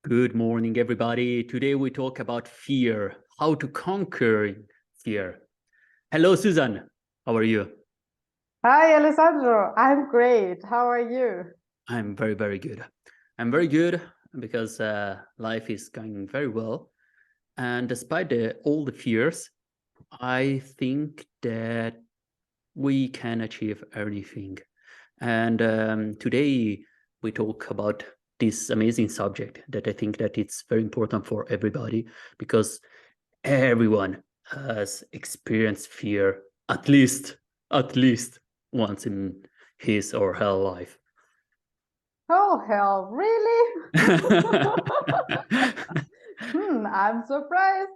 Good morning, everybody. Today we talk about fear, how to conquer fear. Hello, Susan. How are you? Hi, Alessandro. I'm great. How are you? I'm very, very good. I'm very good because life is going very well. And despite all the fears, I think that we can achieve anything. And today we talk about this amazing subject that I think that it's very important for everybody because everyone has experienced fear at least once in his or her life. Oh, hell, really? I'm surprised.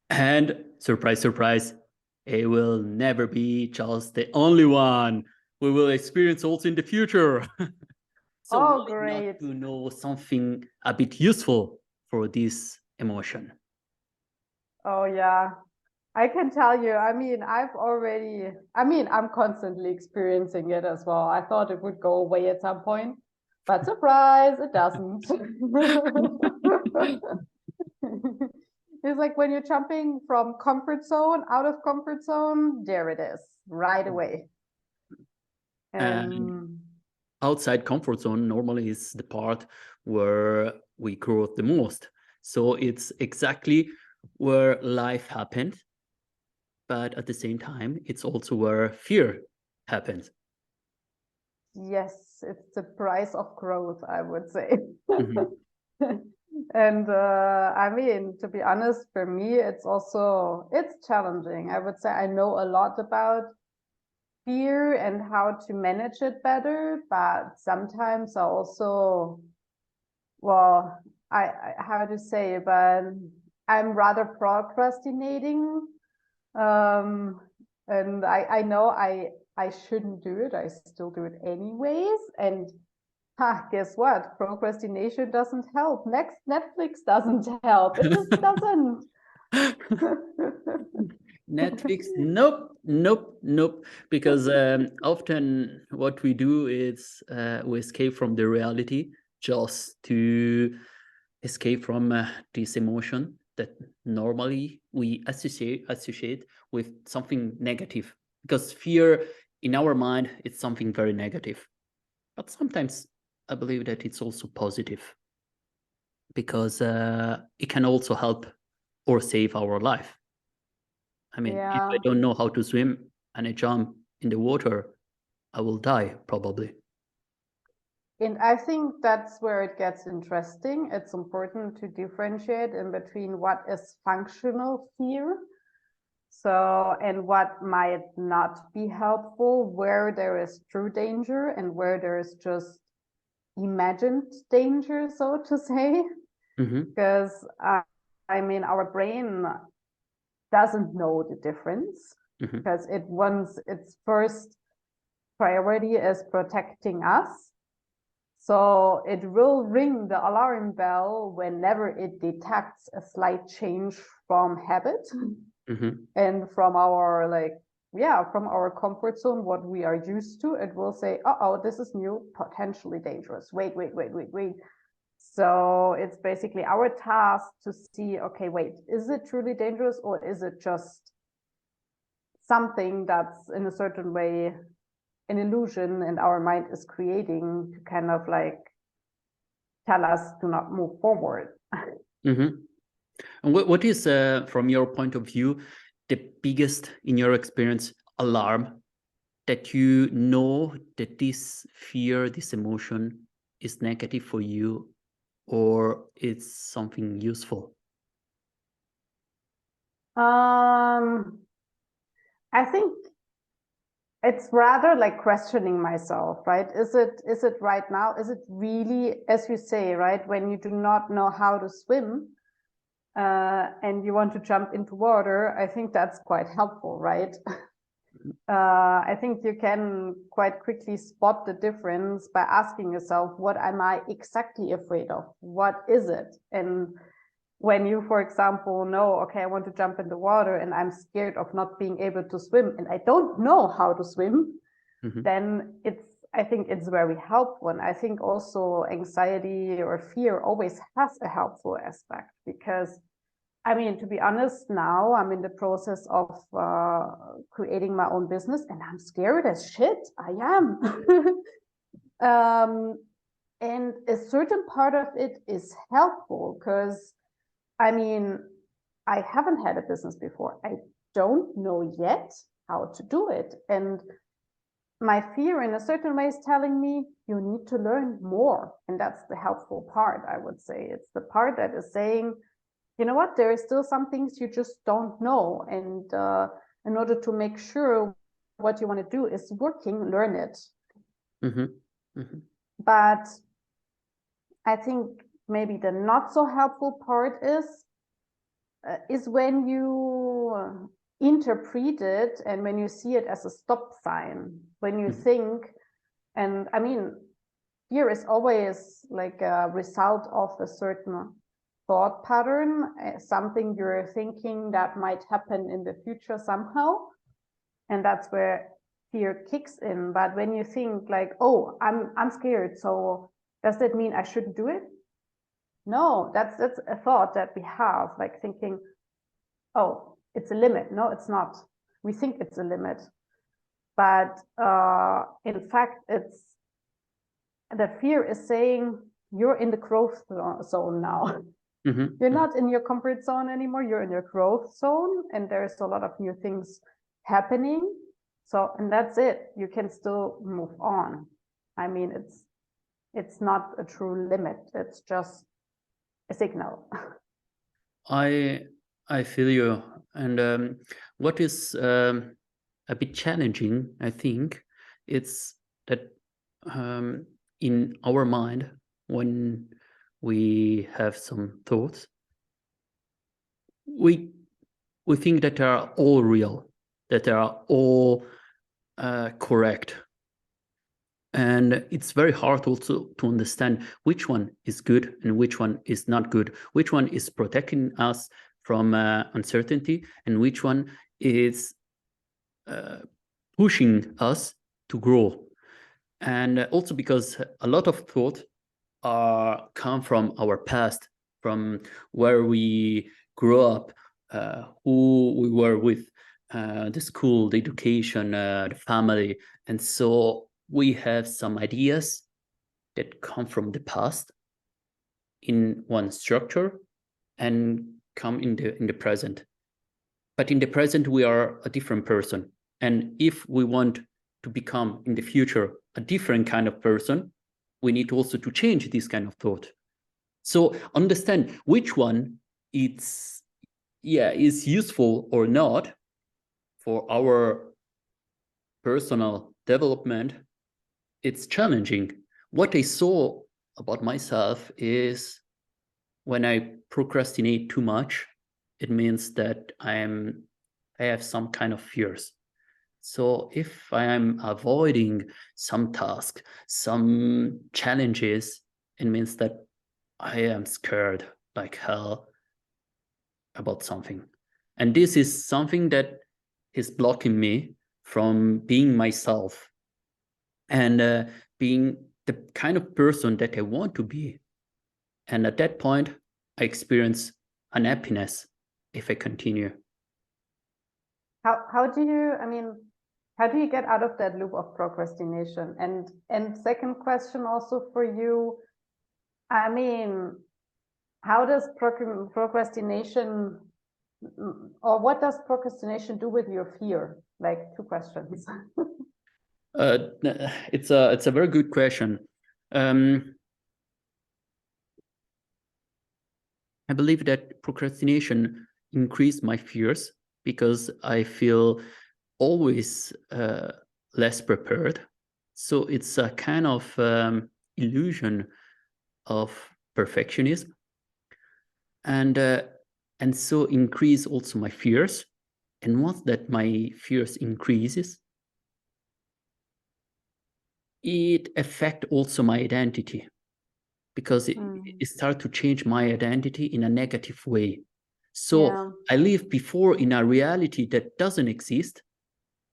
And surprise, surprise, it will never be just the only one. We will experience also in the future. So Oh, why not great. to know something a bit useful for this emotion? Oh, yeah. I can tell you, I'm constantly experiencing it as well. I thought it would go away at some point, but surprise, it doesn't. It's like when you're jumping from comfort zone, out of comfort zone, there it is, right away. And outside comfort zone normally is the part where we grow the most. So it's exactly where life happened, but at the same time, it's also where fear happens. Yes, it's the price of growth, I would say. Mhm. And to be honest, for me, it's challenging. I would say I know a lot about fear and how to manage it better, but sometimes I also, well, how to say it, but I'm rather procrastinating. Um, and I know I shouldn't do it. I still do it anyways. And guess what? Procrastination doesn't help. Next, Netflix doesn't help. It just doesn't. Netflix, nope. Because often what we do is we escape from the reality just to escape from this emotion that normally we associate with something negative. Because fear in our mind, it's something very negative. But sometimes I believe that it's also positive because it can also help or save our life. I mean, if I Yeah. don't know how to swim and I jump in the water, I will die probably. And I think that's where it gets interesting. It's important to differentiate in between what is functional fear, so, and what might not be helpful, where there is true danger and where there is just imagined danger, so to say. Because our brain doesn't know the difference because it wants its first priority is protecting us. So it will ring the alarm bell whenever it detects a slight change from habit and from our from our comfort zone, what we are used to. It will say, oh, this is new, potentially dangerous. Wait. So it's basically our task to see, okay, wait, is it truly dangerous or is it just something that's in a certain way an illusion and our mind is creating to kind of like tell us to not move forward. And what is, from your point of view, the biggest, in your experience, alarm that you know that this fear, this emotion is negative for you or it's something useful? I think it's rather like questioning myself, right? Is it right now? Is it really, as you say, right? When you do not know how to swim and you want to jump into water, I think that's quite helpful, right? I think you can quite quickly spot the difference by asking yourself, what am I exactly afraid of? What is it? And when you, for example, know, okay, I want to jump in the water and I'm scared of not being able to swim and I don't know how to swim, then it's I think it's very helpful. And I think also anxiety or fear always has a helpful aspect, because I mean, to be honest, now I'm in the process of creating my own business, and I'm scared as shit. I am. And a certain part of it is helpful because, I mean, I haven't had a business before. I don't know yet how to do it. And my fear in a certain way is telling me you need to learn more. And that's the helpful part, I would say. It's the part that is saying, you know what, there are still some things you just don't know. And in order to make sure what you want to do is working, learn it. But I think maybe the not so helpful part is when you interpret it and when you see it as a stop sign, when you think, and I mean, fear is always like a result of a certain thought pattern, something you're thinking that might happen in the future somehow. And that's where fear kicks in. But when you think like, oh, I'm scared, so does that mean I shouldn't do it? No, that's a thought that we have, like thinking, oh, it's a limit. No, it's not. We think it's a limit. But in fact, it's the fear is saying you're in the growth zone now. You're not in your comfort zone anymore. You're in your growth zone, and there's a lot of new things happening. So, and that's it. You can still move on. I mean, it's not a true limit. It's just a signal. I feel you. And what is a bit challenging, I think, it's that in our mind, when we have some thoughts, we think that they are all real, that they are all correct. And it's very hard also to understand which one is good and which one is not good, which one is protecting us from uncertainty and which one is pushing us to grow. And also because a lot of thought come from our past, from where we grew up, who we were with, the school, the education, the family. And so we have some ideas that come from the past in one structure and come in the present. But in the present, we are a different person. And if we want to become in the future a different kind of person, we need also to change this kind of thought. So understand which one is useful or not for our personal development. It's challenging. What I saw about myself is when I procrastinate too much, it means that I have some kind of fears. So if I am avoiding some task, some challenges, it means that I am scared like hell about something. And this is something that is blocking me from being myself and being the kind of person that I want to be. And at that point, I experience unhappiness if I continue. How do you get out of that loop of procrastination? And second question also for you, I mean, how does procrastination, or what does procrastination do with your fear? Like, two questions. It's a very good question. I believe that procrastination increased my fears because I feel always less prepared. So it's a kind of illusion of perfectionism, and so increase also my fears. And once that my fears increases, it affect also my identity, because it starts to change my identity in a negative way. So I live before in a reality that doesn't exist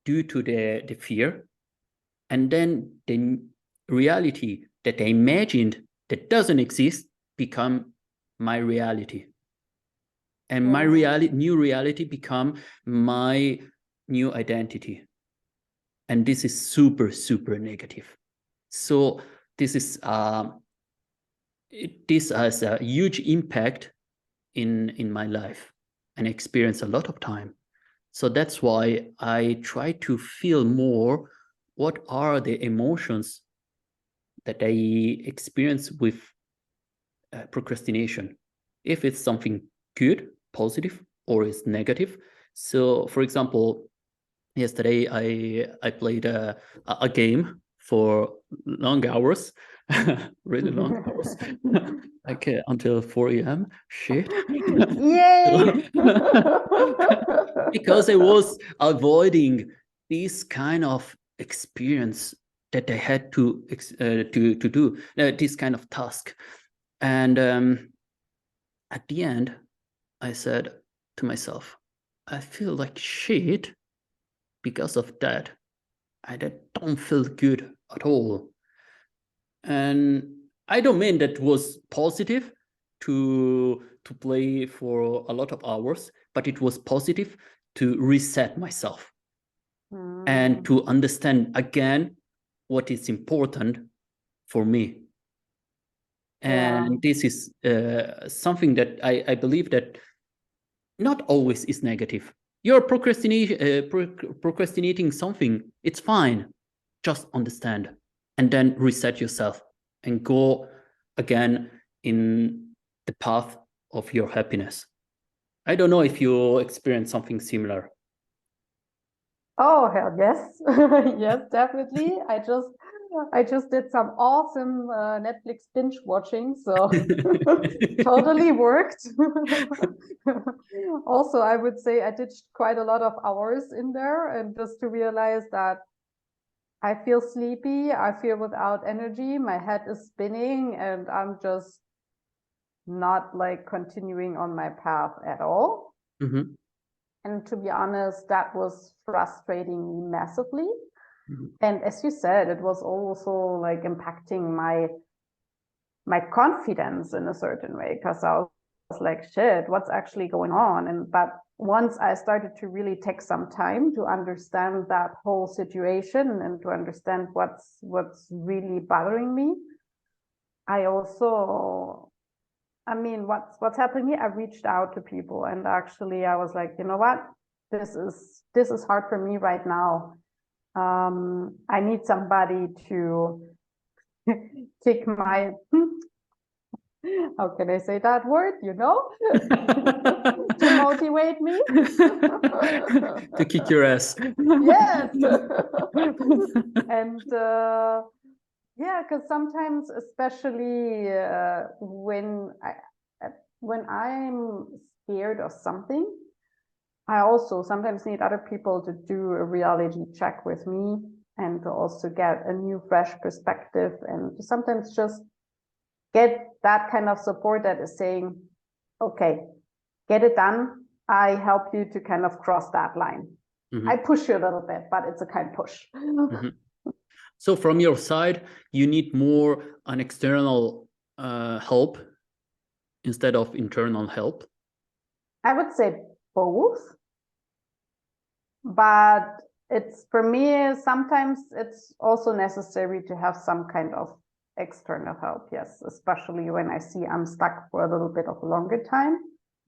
due to the fear. And then the reality that I imagined that doesn't exist become my reality. And my new reality become my new identity. And this is super, super negative. So this is this has a huge impact in my life and experience a lot of time. So that's why I try to feel more what are the emotions that I experience with procrastination. If it's something good, positive, or it's negative. So, for example, yesterday I played a game for long hours, really long hours, like until 4 a.m. Shit. Yay! Because I was avoiding this kind of experience that I had to do this kind of task. And at the end, I said to myself, I feel like shit because of that. I don't feel good at all. And I don't mean that was positive to play for a lot of hours, but it was positive to reset myself and to understand again what is important for me. And this is something that I believe that not always is negative. You're procrastinating something, it's fine. Just understand and then reset yourself and go again in the path of your happiness. I don't know if you experience something similar. Oh, hell yes. Yes, definitely. I just did some awesome Netflix binge watching, so totally worked. Also, I would say I did quite a lot of hours in there, and just to realize that I feel sleepy, I feel without energy, my head is spinning, and I'm just not like continuing on my path at all. Mm-hmm. And to be honest, that was frustrating me massively. Mm-hmm. And as you said, it was also like impacting my confidence in a certain way, because I was like, shit, what's actually going on? And but once I started to really take some time to understand that whole situation and to understand what's really bothering me, I also, I mean, what's happening here? I reached out to people, and actually I was like, you know what? This is hard for me right now. I need somebody to kick my, how can I say that word, to motivate me. To kick your ass. Yes. And yeah, because sometimes, especially when I'm scared of something, I also sometimes need other people to do a reality check with me and to also get a new, fresh perspective, and to sometimes just get that kind of support that is saying, okay, get it done. I help you to kind of cross that line. Mm-hmm. I push you a little bit, but it's a kind push. Mm-hmm. So from your side, you need more an external help instead of internal help? I would say both. But it's, for me, sometimes it's also necessary to have some kind of external help, yes, especially when I see I'm stuck for a little bit of a longer time.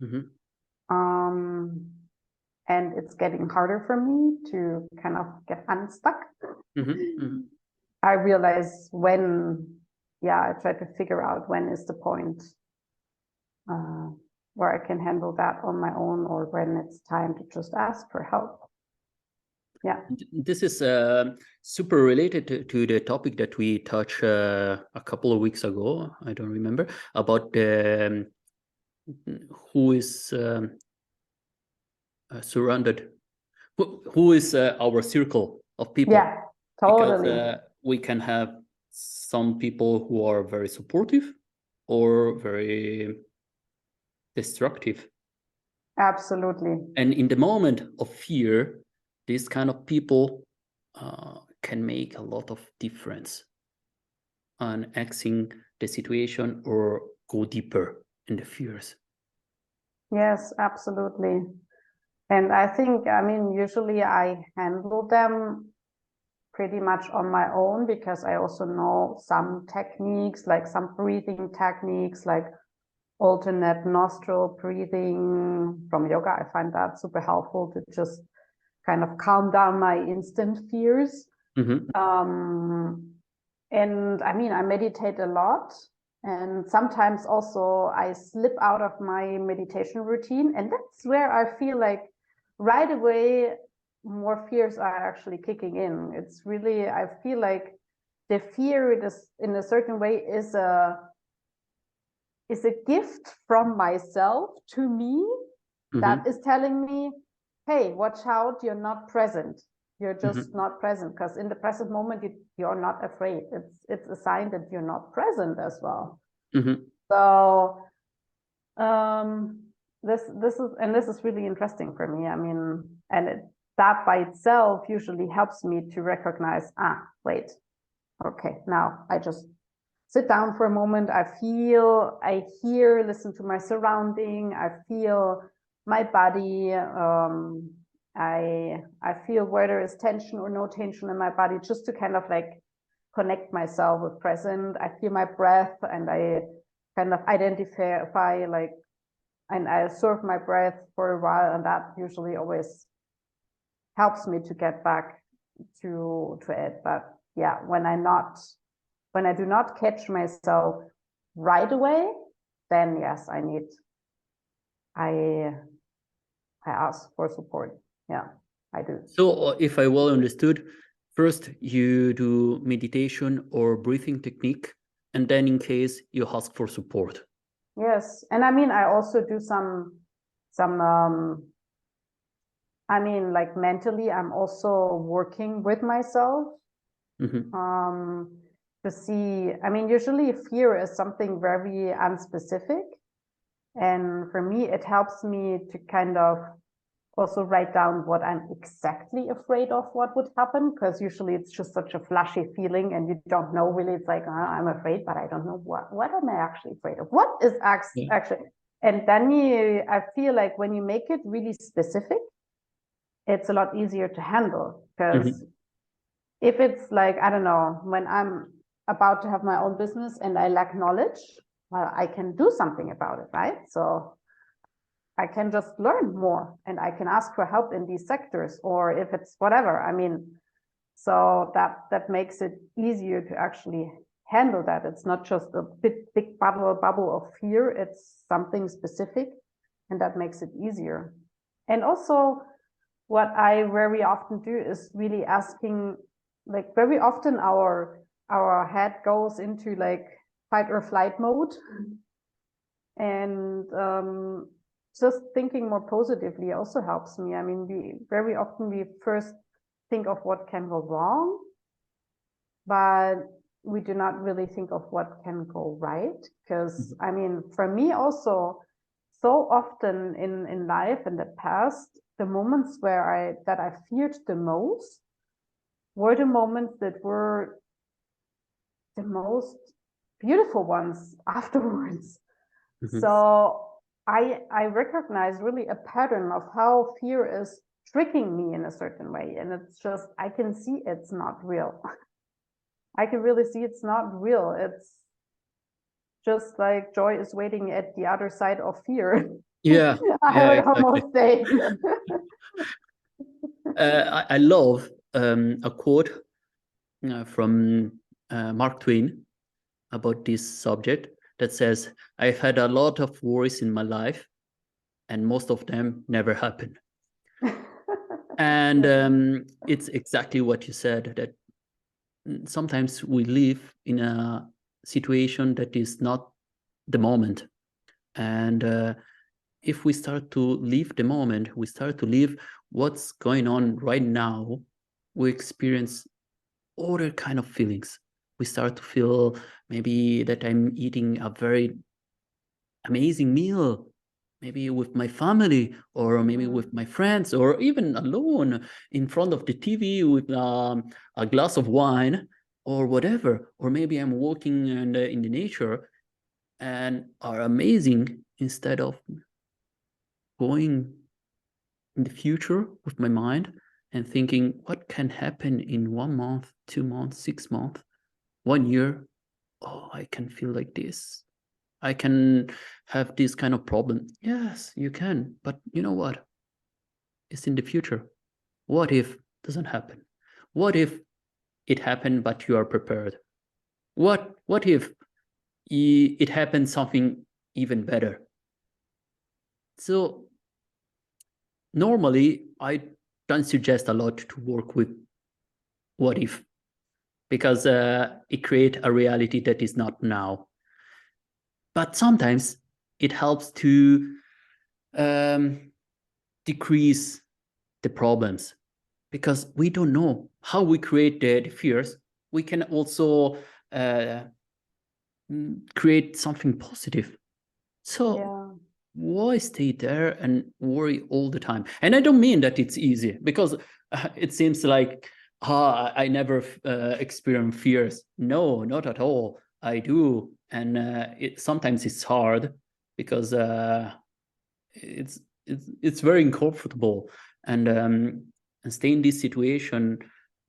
Mm-hmm. And it's getting harder for me to kind of get unstuck. Mm-hmm. Mm-hmm. I realize when, I try to figure out when is the point where I can handle that on my own, or when it's time to just ask for help. Yeah, this is super related to the topic that we touched a couple of weeks ago. I don't remember, about who is surrounded, who is our circle of people. Yeah, totally. Because we can have some people who are very supportive or very destructive. Absolutely. And in the moment of fear, these kind of people can make a lot of difference on axing the situation or go deeper in the fears. Yes, absolutely. And I think, I mean, usually I handle them pretty much on my own, because I also know some techniques, like some breathing techniques, like alternate nostril breathing from yoga. I find that super helpful to just kind of calm down my instant fears. And I mean, I meditate a lot, and sometimes also I slip out of my meditation routine, and that's where I feel like right away more fears are actually kicking in. It's really, I feel like the fear is in a certain way is a gift from myself to me that is telling me, hey, watch out, you're not present. You're just not present, because in the present moment you're not afraid. It's a sign that you're not present as well. So this is really interesting for me. I mean, and that by itself usually helps me to recognize, wait, okay, now I just sit down for a moment. I hear, listen to my surrounding. I feel my body. I feel where there is tension or no tension in my body, just to kind of like connect myself with present. I feel my breath, and I kind of identify like, and I observe my breath for a while, and that usually always helps me to get back to it. But yeah, when I do not catch myself right away, then yes, I ask for support. Yeah, I do. So if I well understood, first you do meditation or breathing technique, and then in case you ask for support. Yes, and I mean, I also do some I mean, like mentally, I'm also working with myself. To see, I mean, usually fear is something very unspecific. And for me, it helps me to kind of also write down what I'm exactly afraid of, what would happen, because usually it's just such a flashy feeling and you don't know really. It's like, I'm afraid, but I don't know what am I actually afraid of? What is actually, and then I feel like when you make it really specific, it's a lot easier to handle, because if it's like, I don't know, when I'm about to have my own business and I lack knowledge, well, I can do something about it, right? So I can just learn more and I can ask for help in these sectors, or if it's whatever. I mean, so that makes it easier to actually handle that. It's not just a big bubble of fear, it's something specific, and that makes it easier. And also, what I very often do is really asking, like very often our head goes into like fight or flight mode, and just thinking more positively also helps me. I mean, very often we first think of what can go wrong, but we do not really think of what can go right. Because I mean, for me also, so often in life in the past, the moments where I feared the most were the moments that were the most beautiful ones afterwards. So I recognize really a pattern of how fear is tricking me in a certain way, and it's just, I can see it's not real. I can really see it's not real. It's just like joy is waiting at the other side of fear. Yeah, I would almost say. I love a quote from Mark Twain about this subject that says, I've had a lot of worries in my life and most of them never happen. And it's exactly what you said, that sometimes we live in a situation that is not the moment. And if we start to live the moment, we start to live what's going on right now, we experience other kind of feelings. We start to feel maybe that I'm eating a very amazing meal, maybe with my family, or maybe Mm. with my friends, or even alone in front of the TV with a glass of wine or whatever. Or maybe I'm walking in the nature and are amazing, instead of going in the future with my mind and thinking what can happen in 1 month, 2 months, 6 months, 1 year. Oh, I can feel like this. I can have this kind of problem. Yes, you can. But you know what? It's in the future. What if doesn't happen? What if it happened, but you are prepared? What if it happened something even better? So normally I don't suggest a lot to work with what if, because it creates a reality that is not now. But sometimes it helps to decrease the problems, because we don't know how we create the fears. We can also uh, create something positive. So Yeah. why stay there and worry all the time? And I don't mean that it's easy, because it seems like I never experience fears. No, not at all. I do, and sometimes it's hard, because it's it's very uncomfortable, and stay in this situation.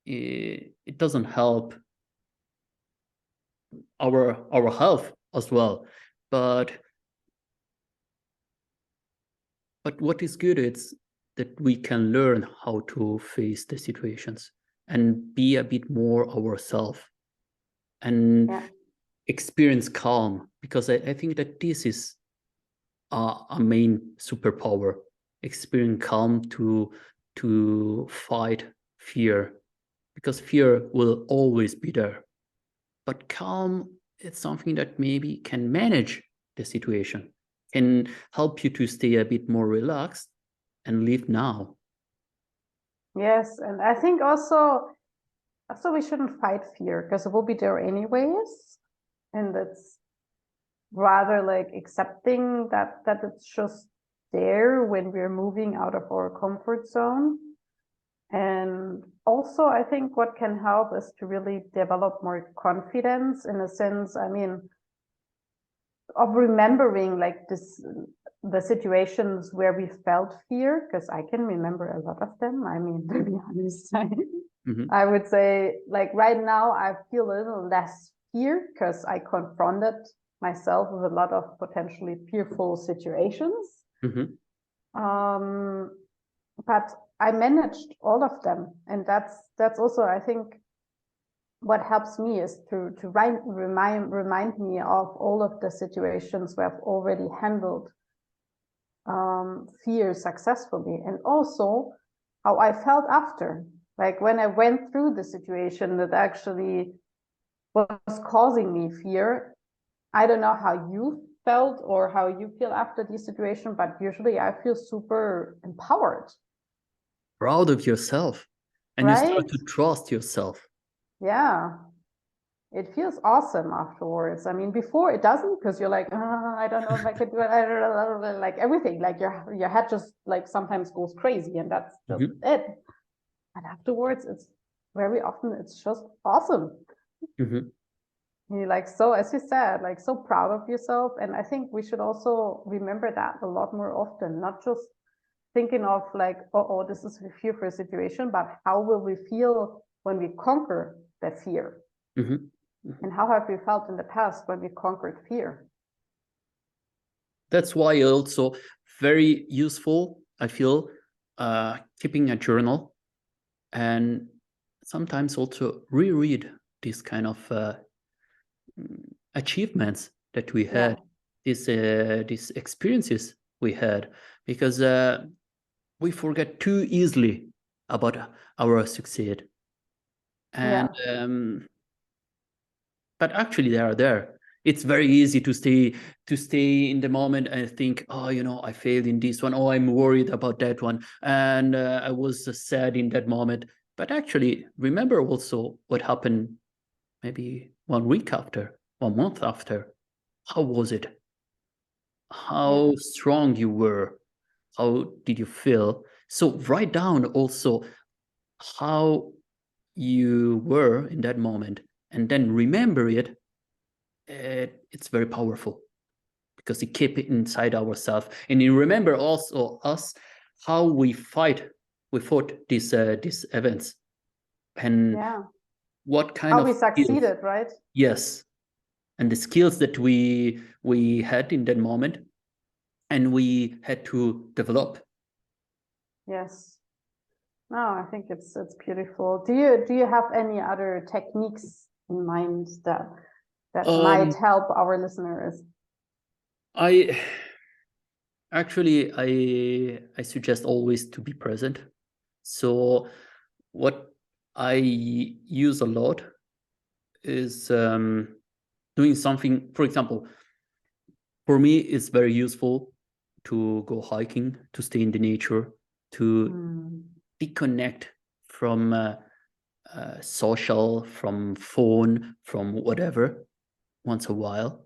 It doesn't help our health as well, but what is good is that we can learn how to face the situations and be a bit more ourselves, and Yeah. experience calm, because I think that this is a main superpower. Experience calm to fight fear, because fear will always be there. But calm, it's something that maybe can manage the situation, can help you to stay a bit more relaxed and live now. Yes, and I think also we shouldn't fight fear because it will be there anyways, and it's rather like accepting that it's just there when we're moving out of our comfort zone. And also, I think what can help is to really develop more confidence in a sense. I mean, of remembering like this, the situations where we felt fear, because I can remember a lot of them. I mean, to be honest, I would say like right now I feel a little less fear because I confronted myself with a lot of potentially fearful situations. Um, but I managed all of them, and that's also, I think, what helps me is to remind me of all of the situations where I've already handled fear successfully, and also how I felt after. Like when I went through the situation that actually was causing me fear. I don't know how you felt or how you feel after this situation, but usually I feel super empowered. Proud of yourself, and you start Right? to trust yourself. Yeah. It feels awesome afterwards. I mean, before it doesn't, because you're like, I don't know if I could do it. I don't know, like everything, like your head just like sometimes goes crazy, and that's just it. And afterwards, it's very often it's just awesome. You're like, so as you said, like so proud of yourself. And I think we should also remember that a lot more often, not just thinking of like, oh, this is a fearful situation, but how will we feel when we conquer that fear? And how have we felt in the past when we conquered fear? That's why also very useful, I feel, keeping a journal, and sometimes also reread these kind of achievements that we had, these experiences we had, because we forget too easily about our succeed. And but actually they are there. It's very easy to stay in the moment and think, oh, I failed in this one. Oh, I'm worried about that one, and I was sad in that moment. But actually, remember also what happened maybe 1 week after, 1 month after. How was it? how strong you were, how did you feel. So write down also how you were in that moment, and then remember it. It's very powerful because you keep it inside ourselves, and you remember also us, how we fought these events, and what kind how of we skills, succeeded, right? yes, and the skills that we had in that moment, and we had to develop. Yes. No, I think it's beautiful. Do you have any other techniques in mind that might help our listeners? I suggest always to be present. So what I use a lot is doing something. For example, for me, it's very useful to go hiking, to stay in the nature, to disconnect from social, from phone, from whatever, once a while,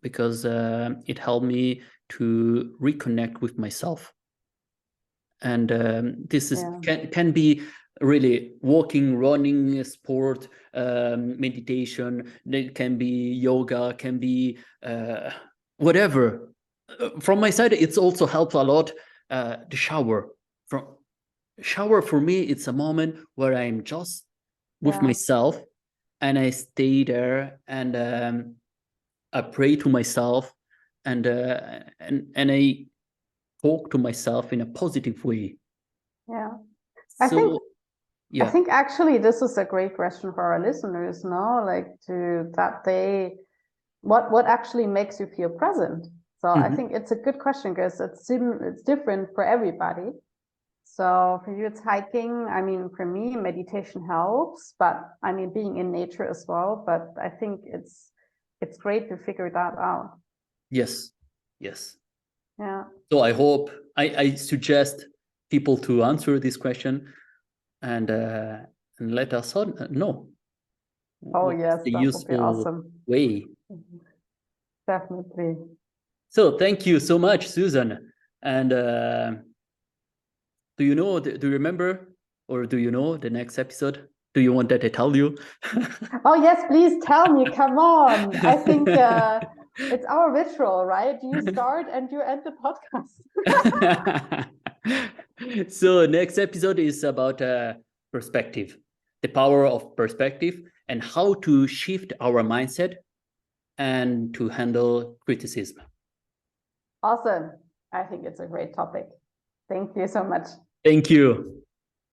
because it helped me to reconnect with myself. And this is can be really walking, running, sport, meditation. It can be yoga, can be whatever. From my side, it's also helped a lot. The shower. From shower for me, it's a moment where I'm just with myself, and I stay there, and I pray to myself, and I talk to myself in a positive way. I think actually this is a great question for our listeners, no? Like what actually makes you feel present? So I think it's a good question because it's different for everybody. So for you, it's hiking. I mean, for me, meditation helps, but I mean, being in nature as well. But I think it's great to figure that out. Yes. Yeah. So I hope I suggest people to answer this question and let us know. Oh yes, the that would be awesome. Way. Definitely. So thank you so much, Susan. And do you remember, or do you know the next episode? Do you want that I tell you? Oh yes, please tell me. Come on. I think it's our ritual, right? You start and you end the podcast. So next episode is about perspective, the power of perspective, and how to shift our mindset and to handle criticism. Awesome. I think it's a great topic. Thank you so much. Thank you.